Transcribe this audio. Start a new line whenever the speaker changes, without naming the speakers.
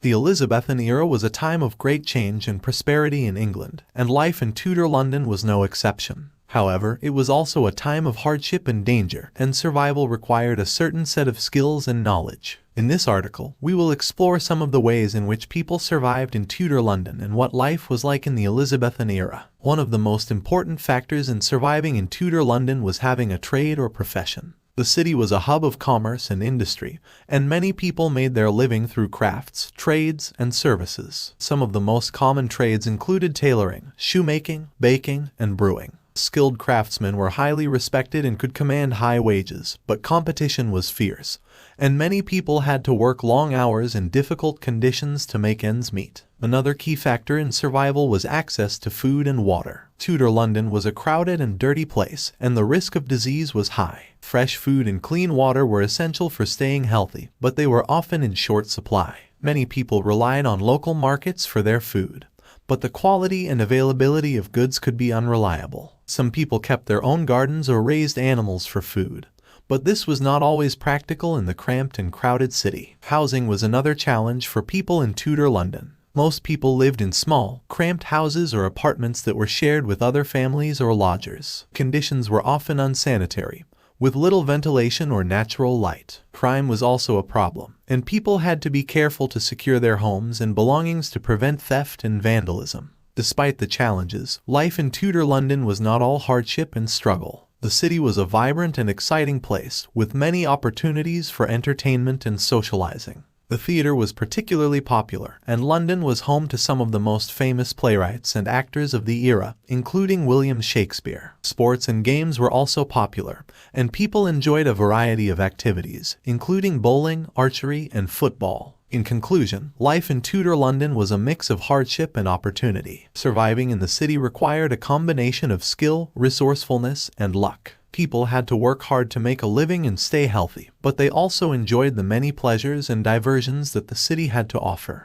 The Elizabethan era was a time of great change and prosperity in England, and life in Tudor London was no exception. However, it was also a time of hardship and danger, and survival required a certain set of skills and knowledge. In this article, we will explore some of the ways in which people survived in Tudor London and what life was like in the Elizabethan era. One of the most important factors in surviving in Tudor London was having a trade or profession. The city was a hub of commerce and industry, and many people made their living through crafts, trades, and services. Some of the most common trades included tailoring, shoemaking, baking, and brewing. Skilled craftsmen were highly respected and could command high wages, but competition was fierce, and many people had to work long hours in difficult conditions to make ends meet. Another key factor in survival was access to food and water. Tudor London was a crowded and dirty place, and the risk of disease was high. Fresh food and clean water were essential for staying healthy, but they were often in short supply. Many people relied on local markets for their food, but the quality and availability of goods could be unreliable. Some people kept their own gardens or raised animals for food, but this was not always practical in the cramped and crowded city. Housing was another challenge for people in Tudor London. Most people lived in small, cramped houses or apartments that were shared with other families or lodgers. Conditions were often unsanitary, with little ventilation or natural light. Crime was also a problem, and people had to be careful to secure their homes and belongings to prevent theft and vandalism. Despite the challenges, life in Tudor London was not all hardship and struggle. The city was a vibrant and exciting place, with many opportunities for entertainment and socializing. The theater was particularly popular, and London was home to some of the most famous playwrights and actors of the era, including William Shakespeare. Sports and games were also popular, and people enjoyed a variety of activities, including bowling, archery, and football. In conclusion, life in Tudor London was a mix of hardship and opportunity. Surviving in the city required a combination of skill, resourcefulness, and luck. People had to work hard to make a living and stay healthy, but they also enjoyed the many pleasures and diversions that the city had to offer.